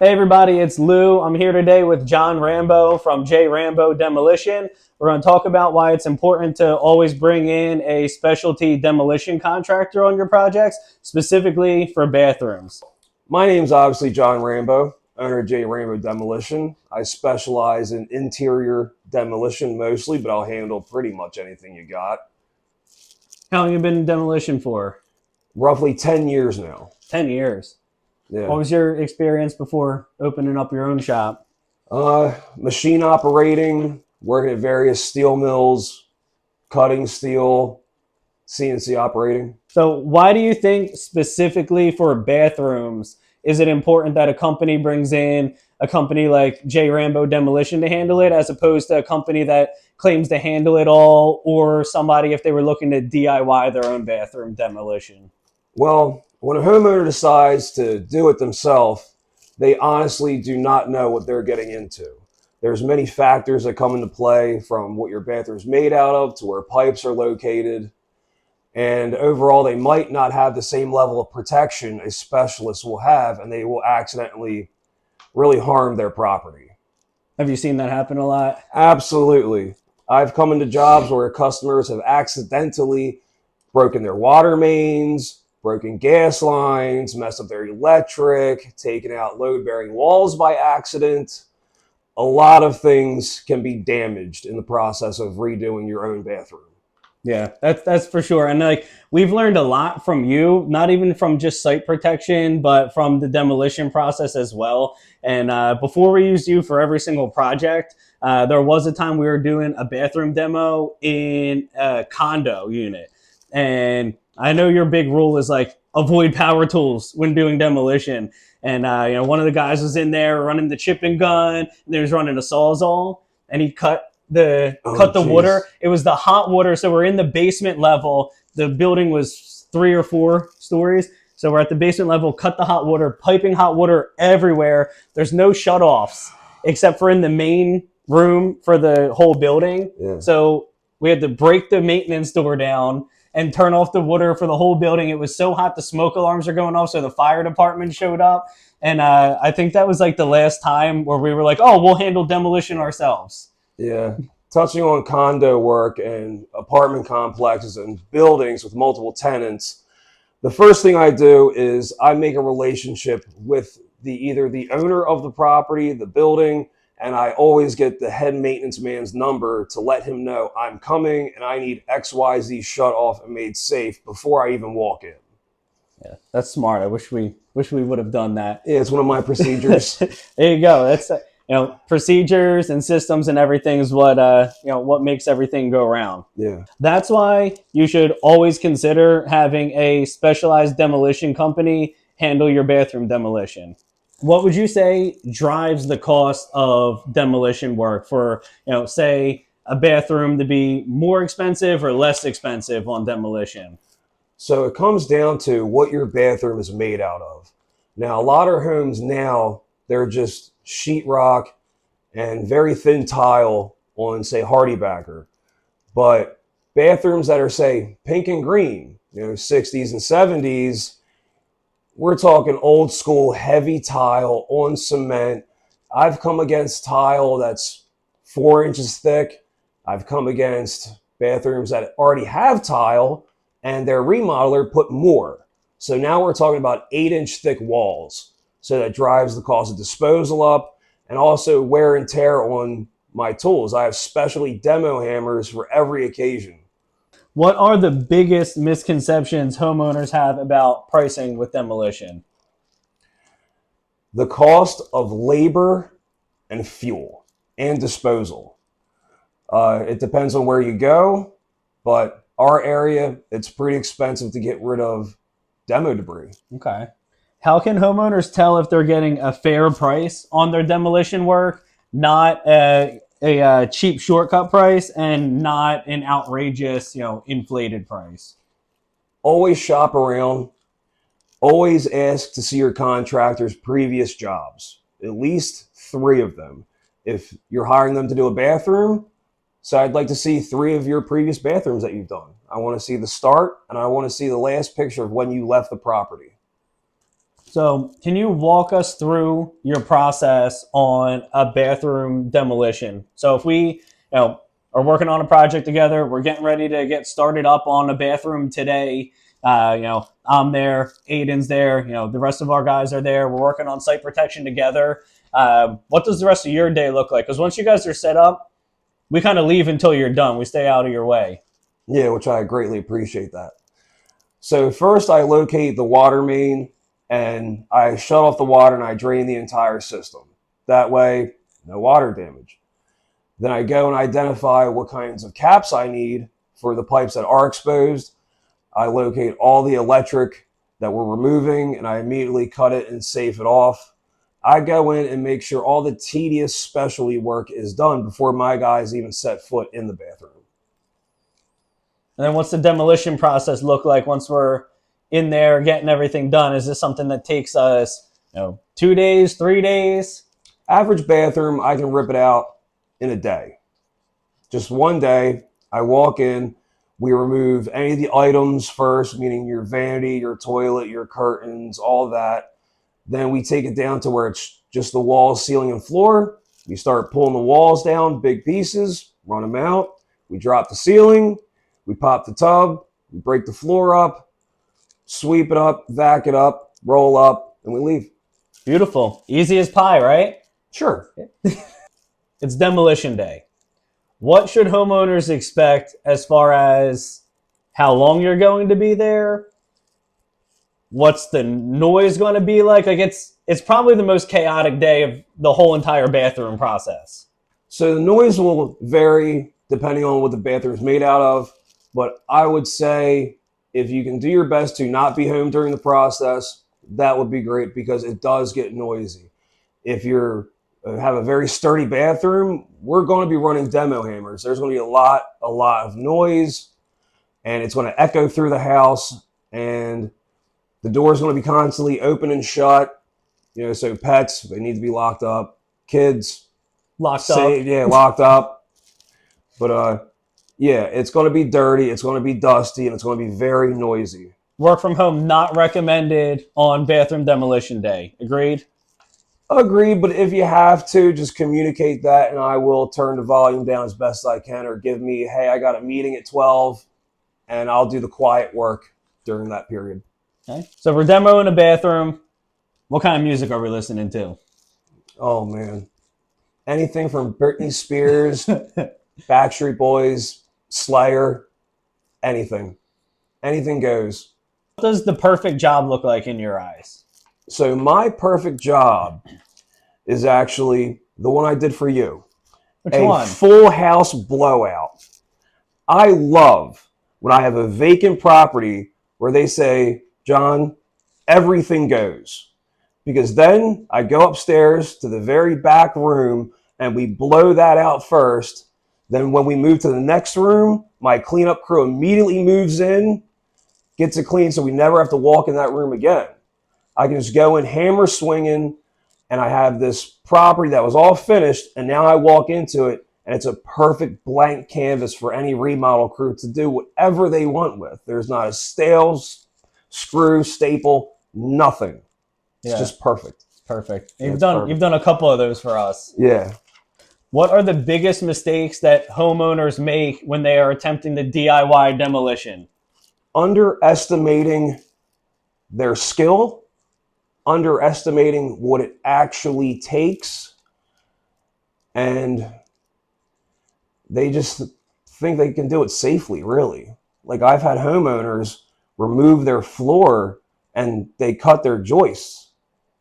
Hey everybody, it's Lou. I'm here today with John Rambo from Rambo Demolition. We're going to talk about why it's important to always bring in a specialty demolition contractor on your projects, specifically for bathrooms. My name's obviously John Rambo, owner of Rambo Demolition. I specialize in interior demolition mostly, but I'll handle pretty much anything you got. How long have you been in demolition for? Roughly 10 years now. 10 years. Yeah. What was your experience before opening up your own shop? Machine operating, working at various steel mills, cutting steel, CNC operating. So why do you think specifically for bathrooms is it important that a company brings in a company like Rambo Demolition to handle it as opposed to a company that claims to handle it all, or somebody if they were looking to DIY their own bathroom demolition? Well, when a homeowner decides to do it themselves, they honestly do not know what they're getting into. There's many factors that come into play, from what your bathroom's made out of to where pipes are located. And overall, they might not have the same level of protection a specialist will have, and they will accidentally really harm their property. Have you seen that happen a lot? Absolutely. I've come into jobs where customers have accidentally broken their water mains, broken gas lines, messed up their electric, taken out load-bearing walls by accident. A lot of things can be damaged in the process of redoing your own bathroom. Yeah, that's for sure. And like we've learned a lot from you, not even from just site protection, but from the demolition process as well. And before we used you for every single project, there was a time we were doing a bathroom demo in a condo unit. And I know your big rule is like avoid power tools when doing demolition. And one of the guys was in there running the chipping gun, and he was running a Sawzall, and he cut the water. It was the hot water. So we're in the basement level. The building was 3 or 4 stories. So we're at the basement level, cut the hot water, piping hot water everywhere. There's no shutoffs except for in the main room for the whole building. Yeah. So we had to break the maintenance door down and turn off the water for the whole building. It was so hot, the smoke alarms are going off. So the fire department showed up. And I think that was like the last time where we were like, oh, we'll handle demolition ourselves. Yeah. Touching on condo work and apartment complexes and buildings with multiple tenants, the first thing I do is I make a relationship with either the owner of the property, the building, and I always get the head maintenance man's number to let him know I'm coming and I need XYZ shut off and made safe before I even walk in. Yeah, that's smart. I wish we would have done that. Yeah, it's one of my procedures. There you go. That's procedures and systems and everything is what makes everything go around. Yeah. That's why you should always consider having a specialized demolition company handle your bathroom demolition. What would you say drives the cost of demolition work for, say a bathroom to be more expensive or less expensive on demolition? So it comes down to what your bathroom is made out of. Now, a lot of homes now, they're just sheetrock and very thin tile on, say, hardy backer. But bathrooms that are, say, pink and green, 60s and 70s, we're talking old school heavy tile on cement. I've come against tile that's 4 inches thick. I've come against bathrooms that already have tile and their remodeler put more. So now we're talking about 8-inch thick walls. So that drives the cost of disposal up, and also wear and tear on my tools. I have specialty demo hammers for every occasion. What are the biggest misconceptions homeowners have about pricing with demolition? The cost of labor and fuel and disposal. It depends on where you go, but our area, it's pretty expensive to get rid of demo debris. Okay. How can homeowners tell if they're getting a fair price on their demolition work, not a cheap shortcut price, and not an outrageous, inflated price? Always shop around. Always ask to see your contractor's previous jobs, at least 3 of them. If you're hiring them to do a bathroom, so I'd like to see 3 of your previous bathrooms that you've done. I want to see the start, and I want to see the last picture of when you left the property. So, can you walk us through your process on a bathroom demolition? So, if we, are working on a project together, we're getting ready to get started up on a bathroom today. I'm there, Aiden's there, the rest of our guys are there. We're working on site protection together. What does the rest of your day look like? Because once you guys are set up, we kind of leave until you're done. We stay out of your way. Yeah, which I greatly appreciate that. So first I locate the water main and I shut off the water and I drain the entire system. That way, no water damage. Then I go and identify what kinds of caps I need for the pipes that are exposed. I locate all the electric that we're removing and I immediately cut it and safe it off. I go in and make sure all the tedious specialty work is done before my guys even set foot in the bathroom. And then what's the demolition process look like once we're in there getting everything done? Is this something that takes us, 2 days, 3 days? Average bathroom, I can rip it out in a day. Just one day, I walk in, we remove any of the items first, meaning your vanity, your toilet, your curtains, all that. Then we take it down to where it's just the walls, ceiling, and floor. We start pulling the walls down, big pieces, run them out. We drop the ceiling, we pop the tub, we break the floor up, sweep it up, vac it up, roll up, and we leave. Beautiful. Easy as pie, right? Sure. It's demolition day. What should homeowners expect as far as how long you're going to be there? What's the noise going to be like? Like it's probably the most chaotic day of the whole entire bathroom process. So the noise will vary depending on what the bathroom is made out of. But I would say if you can do your best to not be home during the process, that would be great because it does get noisy. If you're have a very sturdy bathroom, we're going to be running demo hammers. There's going to be a lot of noise, and it's going to echo through the house, and the door is going to be constantly open and shut. So pets, they need to be locked up. Kids, Locked up. Yeah, locked up. But yeah, it's going to be dirty, it's going to be dusty, and it's going to be very noisy. Work from home not recommended on bathroom demolition day. Agreed? Agreed, but if you have to, just communicate that, and I will turn the volume down as best I can, or give me, hey, I got a meeting at 12, and I'll do the quiet work during that period. Okay. So we're demoing a bathroom. What kind of music are we listening to? Oh, man. Anything from Britney Spears, Backstreet Boys, Slayer, anything. Anything goes. What does the perfect job look like in your eyes? So my perfect job is actually the one I did for you. Which one? Full house blowout. I love when I have a vacant property where they say, John, everything goes. Because then I go upstairs to the very back room and we blow that out first. Then when we move to the next room, my cleanup crew immediately moves in, gets it clean so we never have to walk in that room again. I can just go in hammer swinging, and I have this property that was all finished, and now I walk into it, and it's a perfect blank canvas for any remodel crew to do whatever they want with. There's not a stale screw, staple, nothing. It's just perfect. Perfect. You've done a couple of those for us. Yeah. What are the biggest mistakes that homeowners make when they are attempting the DIY demolition? Underestimating their skill, underestimating what it actually takes, and they just think they can do it safely, really. Like I've had homeowners remove their floor and they cut their joists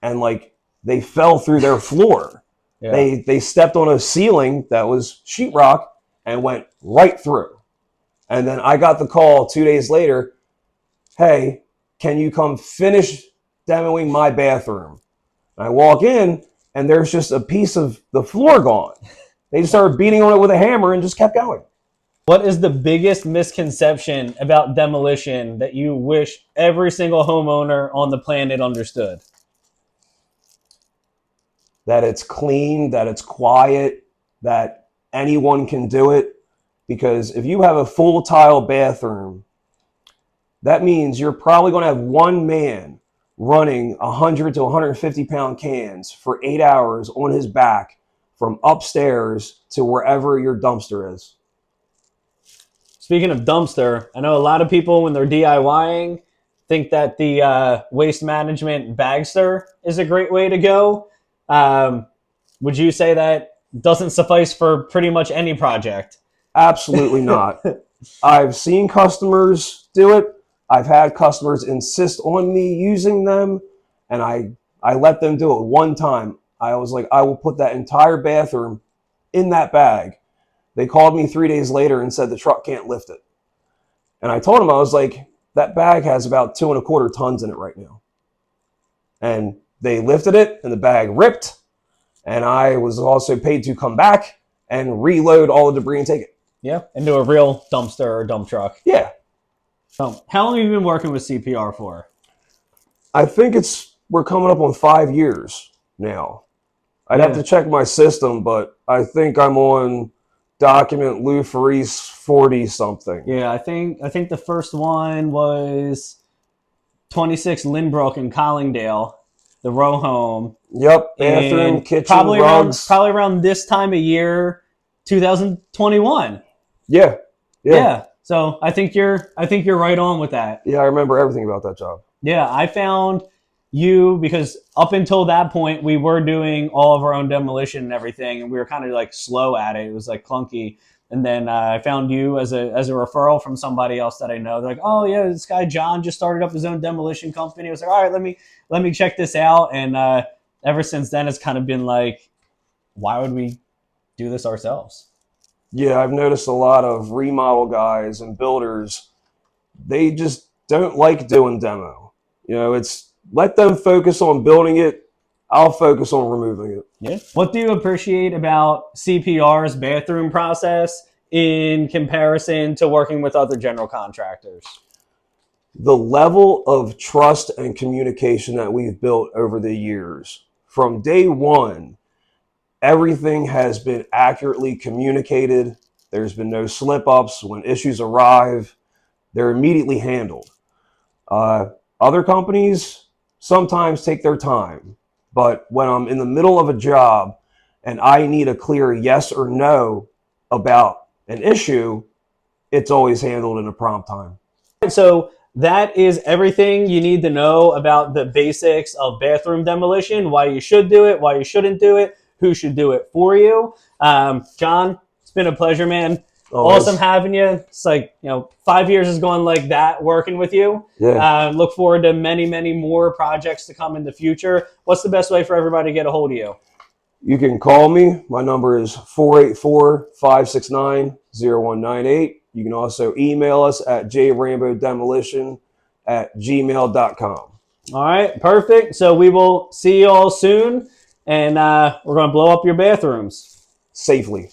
and like they fell through their floor. Yeah. They stepped on a ceiling that was sheetrock and went right through. And then I got the call 2 days later, hey, can you come finish demoing my bathroom? And I walk in and there's just a piece of the floor gone. They just started beating on it with a hammer and just kept going. What is the biggest misconception about demolition that you wish every single homeowner on the planet understood? That it's clean, that it's quiet, that anyone can do it. Because if you have a full tile bathroom, that means you're probably going to have one man running 100 to 150 pound cans for 8 hours on his back from upstairs to wherever your dumpster is. Speaking of dumpster, I know a lot of people when they're DIYing think that the waste management bagster is a great way to go. Would you say that doesn't suffice for pretty much any project? Absolutely not. I've seen customers do it. I've had customers insist on me using them, and I let them do it one time. I was like, I will put that entire bathroom in that bag. They called me 3 days later and said the truck can't lift it. And I told them, I was like, that bag has about 2.25 tons in it right now. And they lifted it, and the bag ripped. And I was also paid to come back and reload all the debris and take it. Yeah, into a real dumpster or dump truck. Yeah. So, how long have you been working with CPR for? I think we're coming up on 5 years now. I'd have to check my system, but I think I'm on document Lou Faris 40 something. Yeah, I think the first one was 26 Lynbrook in Collingdale, the row home. Yep, bathroom, And kitchen, probably rugs. probably around this time of year, 2021. Yeah. So I think you're right on with that. Yeah, I remember everything about that job. Yeah, I found you because up until that point we were doing all of our own demolition and everything, and we were kind of like slow at it. It was like clunky. And then I found you as a referral from somebody else that I know. They're like, oh yeah, this guy John just started up his own demolition company. I was like, all right, let me check this out. And ever since then, it's kind of been like, why would we do this ourselves? Yeah, I've noticed a lot of remodel guys and builders, they just don't like doing demo. It's let them focus on building it. I'll focus on removing it. Yeah. What do you appreciate about CPR's bathroom process in comparison to working with other general contractors? The level of trust and communication that we've built over the years. From day one, everything has been accurately communicated. There's been no slip-ups. When issues arrive, they're immediately handled. Other companies sometimes take their time. But when I'm in the middle of a job and I need a clear yes or no about an issue, it's always handled in a prompt time. So that is everything you need to know about the basics of bathroom demolition, why you should do it, why you shouldn't do it, who should do it for you. John, it's been a pleasure, man. Awesome having you. It's like, 5 years is going like that working with you. Yeah. Look forward to many, many more projects to come in the future. What's the best way for everybody to get a hold of you? You can call me. My number is 484-569-0198. You can also email us at jrambodemolition@gmail.com. All right, perfect. So we will see you all soon, and we're going to blow up your bathrooms. Safely.